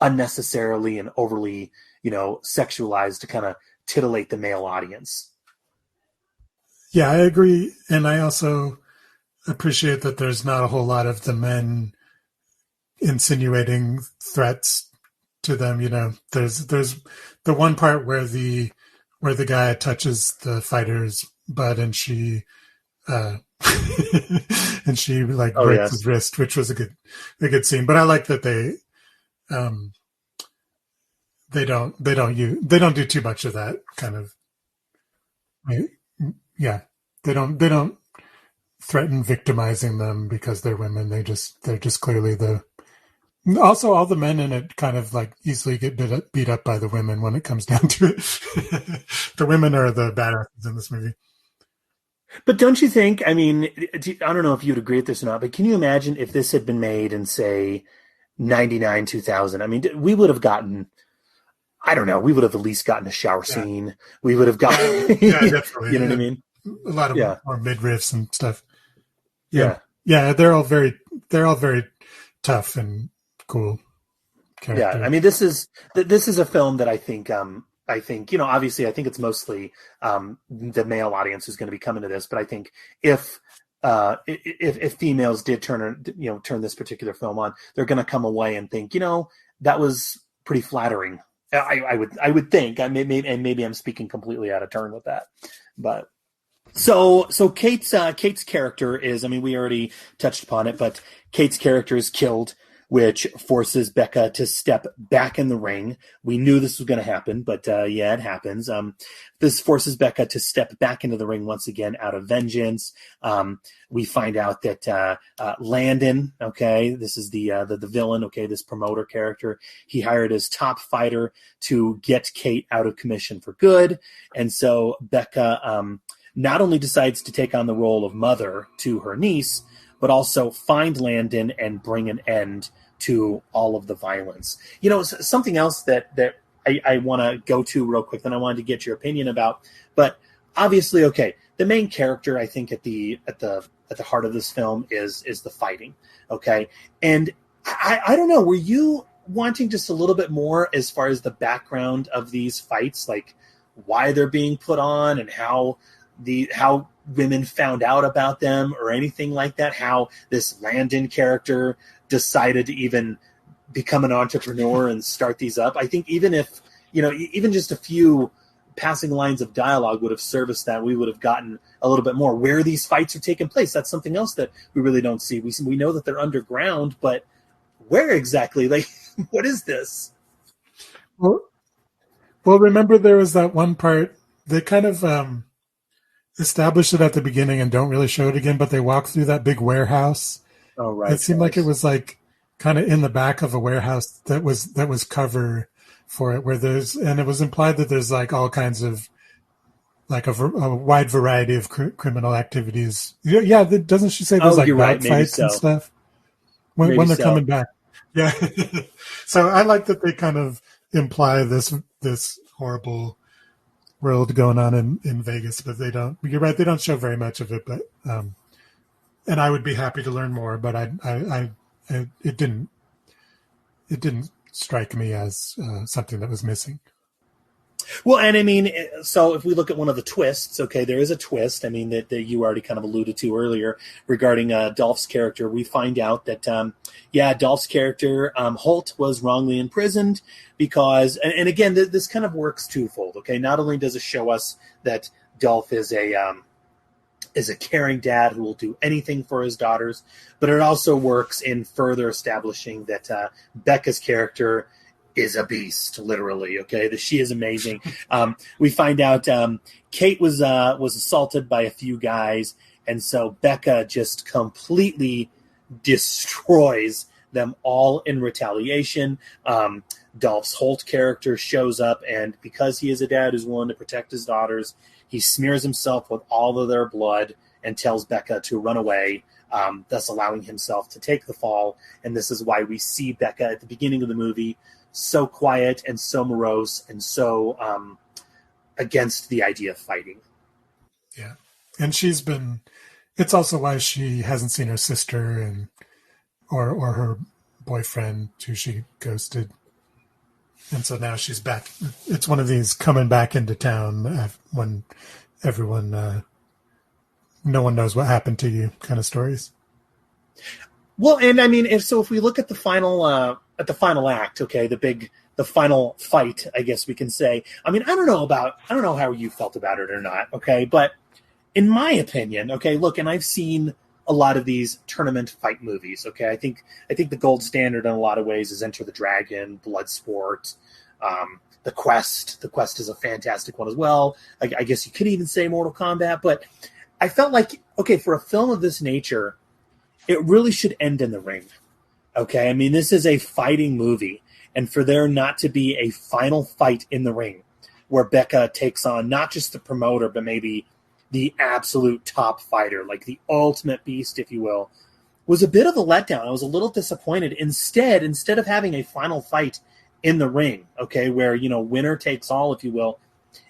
unnecessarily and overly, sexualized to kind of titillate the male audience. Yeah, I agree. And I also appreciate that there's not a whole lot of the men insinuating threats to them. There's the one part where the guy touches the fighter's butt and she and she breaks his wrist, which was a good scene. But I like that they don't do too much of that kind of. Yeah, they don't threaten victimizing them because they're women. They're just clearly also all the men in it kind of like easily get beat up by the women when it comes down to it. The women are the badasses in this movie. But don't you think, I mean, I don't know if you'd agree with this or not, but can you imagine if this had been made in, say, 99, 2000? I mean, we would have gotten, I don't know, we would have at least gotten a shower scene. We would have gotten, definitely. You know what I mean? A lot of more midriffs and stuff. Yeah. Yeah, they're all very tough and cool characters. Yeah, I mean, this is a film that I think, obviously, I think it's mostly the male audience who's going to be coming to this. But I think if females did turn this particular film on, they're going to come away and think, that was pretty flattering. I would think. Maybe I'm speaking completely out of turn with that, but. So Kate's character is, I mean, we already touched upon it, but Kate's character is killed which forces Becca to step back in the ring. We knew this was going to happen, but it happens. This forces Becca to step back into the ring once again out of vengeance. We find out that Landon, okay, this is the villain, okay, this promoter character, he hired his top fighter to get Kate out of commission for good. And so Becca not only decides to take on the role of mother to her niece, but also find Landon and bring an end to all of the violence. You know, something else that I want to go to real quick that I wanted to get your opinion about. But obviously, okay, the main character, I think, at the heart of this film is the fighting. Okay, and I don't know, were you wanting just a little bit more as far as the background of these fights, like why they're being put on and how women found out about them or anything like that, how this Landon character decided to even become an entrepreneur and start these up? I think even if, you know, even just a few passing lines of dialogue would have serviced that, we would have gotten a little bit more where these fights are taking place. That's something else that we really don't see. We know that they're underground, but where exactly? Like, what is this? Well, remember there was that one part, they kind of establish it at the beginning and don't really show it again, but they walk through that big warehouse. Oh, right. It seemed like it was like kind of in the back of a warehouse that was cover for it, and it was implied that there's like all kinds of like a wide variety of criminal activities. Yeah, doesn't she say there's like dog fights and stuff when they're coming back? Yeah. So I like that they kind of imply this horrible world going on in Vegas, but they don't. You're right; they don't show very much of it. But and I would be happy to learn more, but it didn't strike me as something that was missing. Well, and I mean, so if we look at one of the twists, okay, there is a twist. I mean, that you already kind of alluded to earlier regarding Dolph's character. We find out that, Dolph's character, Holt, was wrongly imprisoned because, and again, this kind of works twofold, okay? Not only does it show us that Dolph is a caring dad who will do anything for his daughters, but it also works in further establishing that Becca's character is a beast, literally. Okay, that she is amazing. We find out Kate was assaulted by a few guys, and so Becca just completely destroys them all in retaliation. Dolph's Holt character shows up, and because he is a dad who's willing to protect his daughters, he smears himself with all of their blood and tells Becca to run away, thus allowing himself to take the fall. And this is why we see Becca at the beginning of the movie so quiet and so morose and so against the idea of fighting. Yeah. And it's also why she hasn't seen her sister and or her boyfriend who she ghosted. And so now she's back. It's one of these coming back into town when everyone, no one knows what happened to you kind of stories. Well, and I mean, if we look at the final act, okay, the final fight, I guess we can say. I mean, I don't know how you felt about it or not, okay, but in my opinion, okay, look, and I've seen a lot of these tournament fight movies, okay. I think the gold standard in a lot of ways is Enter the Dragon, Bloodsport, The Quest. The Quest is a fantastic one as well. I guess you could even say Mortal Kombat, but I felt like, okay, for a film of this nature, it really should end in the ring. Okay, I mean, this is a fighting movie, and for there not to be a final fight in the ring where Becca takes on not just the promoter, but maybe the absolute top fighter, like the ultimate beast, if you will, was a bit of a letdown. I was a little disappointed. Instead of having a final fight in the ring, okay, where, winner takes all, if you will,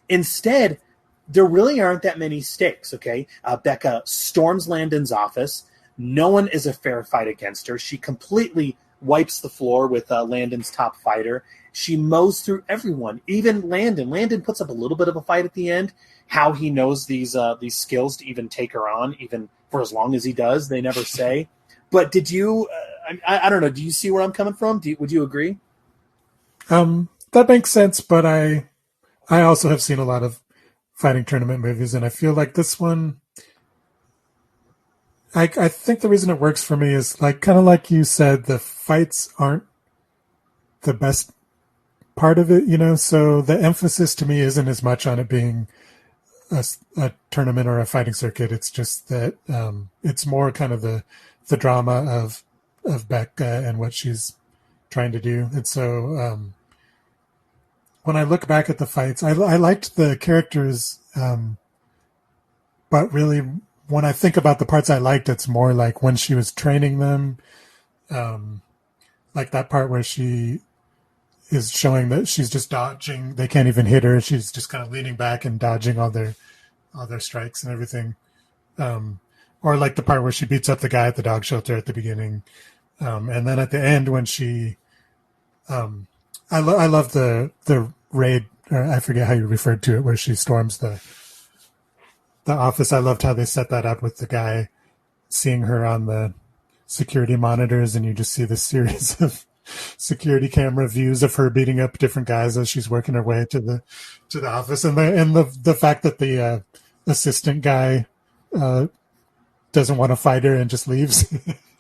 instead, there really aren't that many stakes, okay? Becca storms Landon's office. No one is a fair fight against her. She completely wipes the floor with Landon's top fighter. She mows through everyone, even Landon. Landon puts up a little bit of a fight at the end. How he knows these skills to even take her on, even for as long as he does, they never say. But did you? I don't know. Do you see where I'm coming from? Would you agree? That makes sense. But I also have seen a lot of fighting tournament movies, and I feel like this one. I think the reason it works for me is like kind of like you said, the fights aren't the best part of it, so the emphasis to me isn't as much on it being a tournament or a fighting circuit. It's just that it's more kind of the drama of Becca and what she's trying to do. And so when I look back at the fights, I liked the characters, but really when I think about the parts I liked, it's more like when she was training them, like that part where she is showing that she's just dodging. They can't even hit her. She's just kind of leaning back and dodging all their strikes and everything. Or like the part where she beats up the guy at the dog shelter at the beginning. And then at the end when she, I love the raid, or I forget how you referred to it, where she storms the office. I loved how they set that up with the guy seeing her on the security monitors, and you just see this series of security camera views of her beating up different guys as she's working her way to the office, and the fact that the assistant guy doesn't want to fight her and just leaves.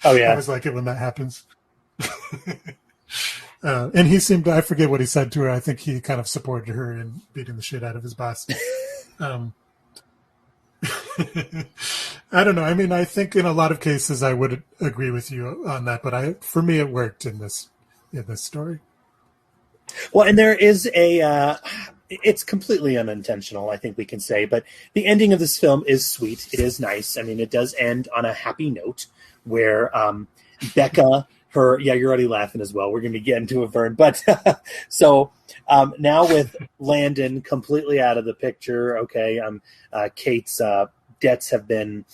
Oh yeah, I always like it when that happens. And he seemed, I forget what he said to her. I think he kind of supported her in beating the shit out of his boss. I don't know. I mean, I think in a lot of cases I would agree with you on that, but for me it worked in this story. Well, and there is it's completely unintentional, I think we can say, but the ending of this film is sweet. It is nice. I mean, it does end on a happy note where Becca, you're already laughing as well. We're going to get into it, Vern. But so now with Landon completely out of the picture, okay, Kate's debts have been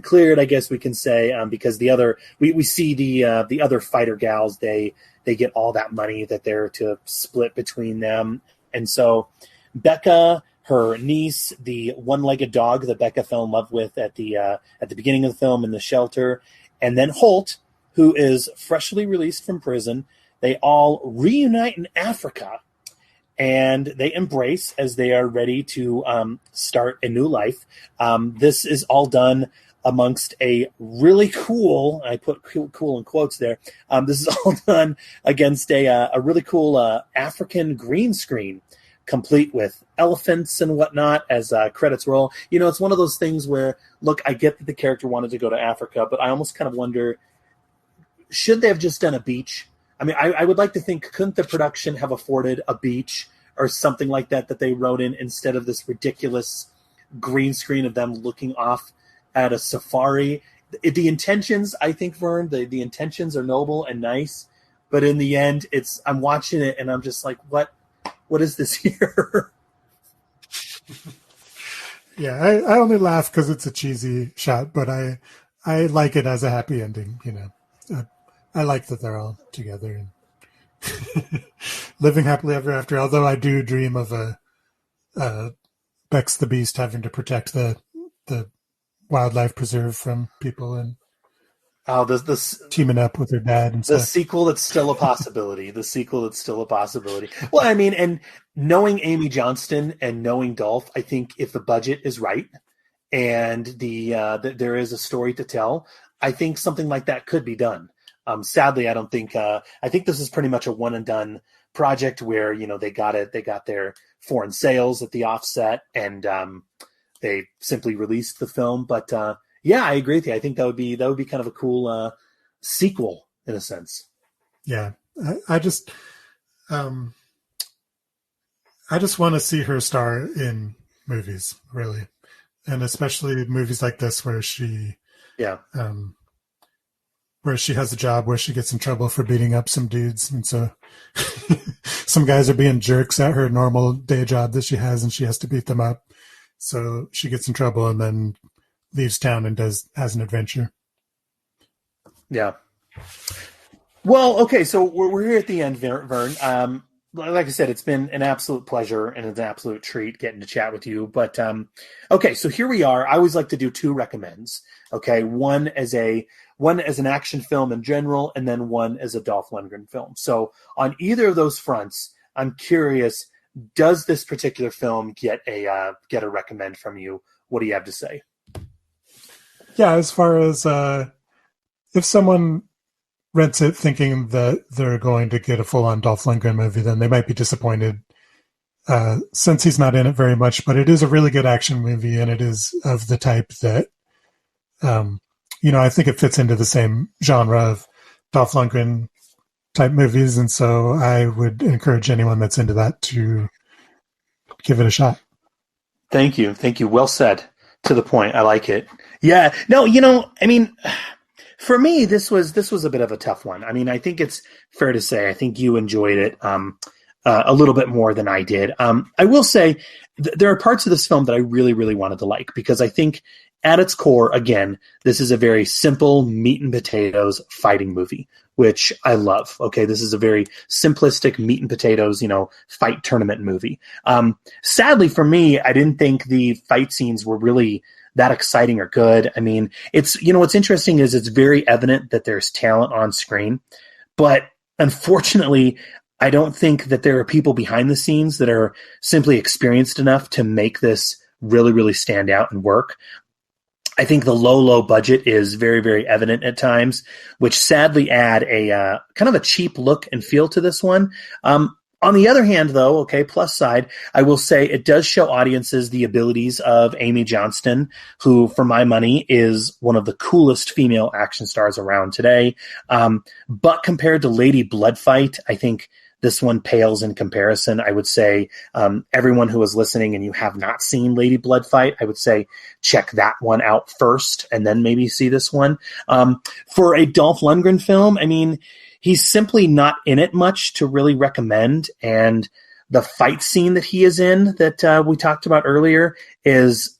cleared, I guess we can say, because the other we see the other fighter gals, they get all that money that they're to split between them. And so Becca, her niece, the one-legged dog that Becca fell in love with at the beginning of the film in the shelter, and then Holt, who is freshly released from prison, they all reunite in Africa, and they embrace as they are ready to start a new life. This is all done amongst a really cool, I put cool in quotes there, this is all done against a really cool African green screen, complete with elephants and whatnot as credits roll. It's one of those things where, look, I get that the character wanted to go to Africa, but I almost kind of wonder, should they have just done a beach? I mean, I would like to think, couldn't the production have afforded a beach or something like that they wrote in instead of this ridiculous green screen of them looking off at a safari? The intentions, I think, Vern, the intentions are noble and nice, but in the end, I'm watching it and I'm just like, what is this here? Yeah, I only laugh because it's a cheesy shot, but I like it as a happy ending. I like that they're all together and living happily ever after. Although I do dream of a Bex the Beast having to protect the wildlife preserve from people and teaming up with her dad and the stuff. sequel that's still a possibility. Well, I mean, and knowing Amy Johnston and knowing Dolph, I think if the budget is right and there is a story to tell, I think something like that could be done. Sadly, I don't think. I think this is pretty much a one and done project where they got their foreign sales at the offset and they simply released the film. But yeah, I agree with you. I think that would be kind of a cool sequel in a sense. Yeah, I just want to see her star in movies, really, and especially movies like this where she has a job where she gets in trouble for beating up some dudes, and so some guys are being jerks at her normal day job that she has, and she has to beat them up. So she gets in trouble and then leaves town and has an adventure. Yeah. Well, okay, so we're here at the end, Vern. Like I said, it's been an absolute pleasure and an absolute treat getting to chat with you. But okay, so here we are. I always like to do two recommends. Okay, one as an action film in general, and then one as a Dolph Lundgren film. So on either of those fronts, I'm curious, does this particular film get a recommend from you? What do you have to say? Yeah, as far as if someone rents it thinking that they're going to get a full-on Dolph Lundgren movie, then they might be disappointed since he's not in it very much. But it is a really good action movie, and it is of the type that, I think it fits into the same genre of Dolph Lundgren type movies, and so I would encourage anyone that's into that to give it a shot. Thank you. Well said. To the point. I like it. Yeah. No, for me, this was a bit of a tough one. I think it's fair to say, I think you enjoyed it a little bit more than I did. I will say there are parts of this film that I really, really wanted to like, because I think at its core, again, this is a very simple meat and potatoes fighting movie, which I love. Okay, this is a very simplistic meat and potatoes, fight tournament movie. Sadly for me, I didn't think the fight scenes were really that exciting or good. It's, what's interesting is it's very evident that there's talent on screen, but unfortunately, I don't think that there are people behind the scenes that are simply experienced enough to make this really, really stand out and work. I think the low budget is very, very evident at times, which sadly add a kind of a cheap look and feel to this one. On the other hand, though, okay, plus side, I will say it does show audiences the abilities of Amy Johnston, who, for my money, is one of the coolest female action stars around today. But compared to Lady Bloodfight, I think this one pales in comparison. I would say everyone who is listening and you have not seen Lady Bloodfight, I would say check that one out first and then maybe see this one. For a Dolph Lundgren film, he's simply not in it much to really recommend. And the fight scene that he is in that we talked about earlier is,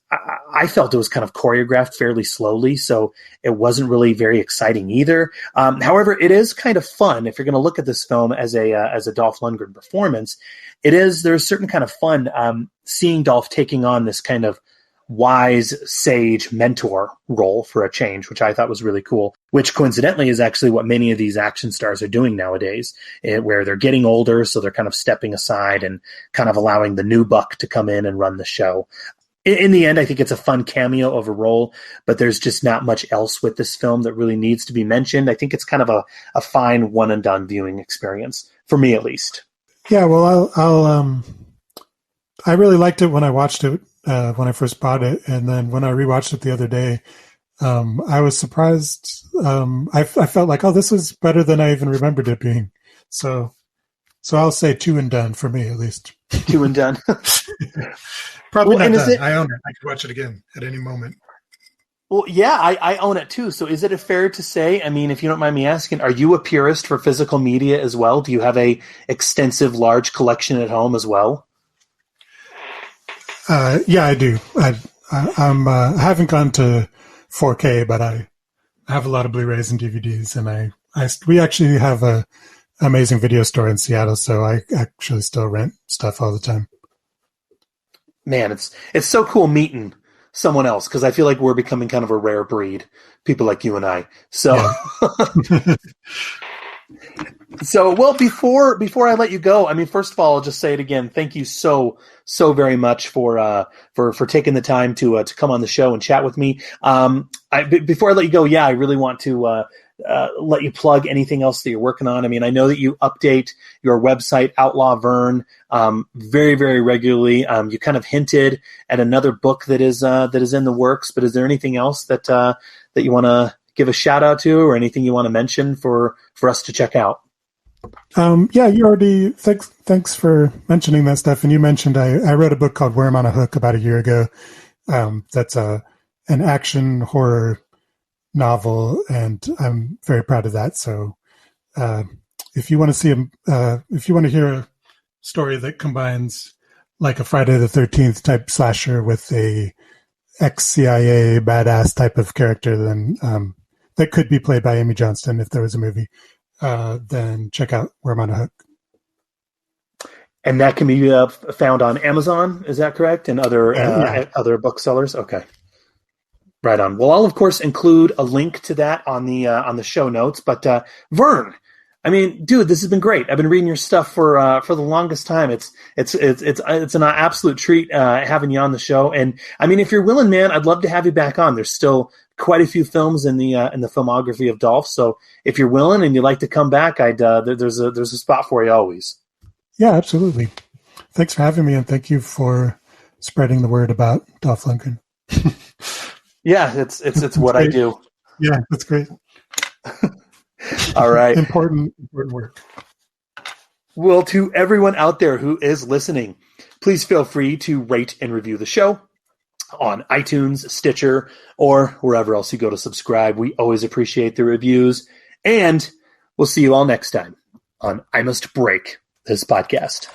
I felt it was kind of choreographed fairly slowly, so it wasn't really very exciting either. However, it is kind of fun if you're going to look at this film as a Dolph Lundgren performance. There's a certain kind of fun seeing Dolph taking on this kind of wise sage mentor role for a change, which I thought was really cool, which coincidentally is actually what many of these action stars are doing nowadays, where they're getting older, so they're kind of stepping aside and kind of allowing the new buck to come in and run the show. In the end, I think it's a fun cameo of a role, but there's just not much else with this film that really needs to be mentioned. I think it's kind of a fine one and done viewing experience, for me at least. Yeah, well, I really liked it when I watched it, when I first bought it. And then when I rewatched it the other day, I was surprised. I felt like, this was better than I even remembered it being. So I'll say 2 and done for me, at least. 2 and done. Probably not done. I own it. I could watch it again at any moment. Well, yeah, I own it too. So is it fair to say, if you don't mind me asking, are you a purist for physical media as well? Do you have a extensive, large collection at home as well? Yeah, I do. I haven't gone to 4K, but I have a lot of Blu-rays and DVDs, and we actually have a amazing video store in Seattle, so I actually still rent stuff all the time. Man, it's so cool meeting someone else, because I feel like we're becoming kind of a rare breed, people like you and I. So, yeah. So, well, before I let you go, first of all, I'll just say it again. Thank you so very much for taking the time to come on the show and chat with me. Before I let you go, I really want to let you plug anything else that you're working on. I know that you update your website, Outlaw Vern, very, very regularly. You kind of hinted at another book that is in the works, but is there anything else that you want to give a shout out to, or anything you want to mention for us to check out? Yeah, you already, thanks for mentioning that stuff. And you mentioned, I wrote a book called Worm on a Hook about a year ago. That's an action horror novel, and I'm very proud of that. So, if you want to if you want to hear a story that combines like a Friday the 13th type slasher with a ex-CIA badass type of character, then, that could be played by Amy Johnston if there was a movie, then check out Worm on a Hook. And that can be found on Amazon, is that correct? And other booksellers? Okay. Right on. Well, I'll of course include a link to that on the show notes. But Vern, I mean, dude, this has been great. I've been reading your stuff for the longest time. It's an absolute treat having you on the show. And I mean, if you're willing, man, I'd love to have you back on. There's still quite a few films in the filmography of Dolph. So if you're willing and you'd like to come back, there's a spot for you always. Yeah, absolutely. Thanks for having me, and thank you for spreading the word about Dolph Lundgren. Yeah, it's what great. I do. Yeah, that's great. All right. Important work. Well, to everyone out there who is listening, please feel free to rate and review the show on iTunes, Stitcher, or wherever else you go to subscribe. We always appreciate the reviews. And we'll see you all next time on I Must Break This Podcast.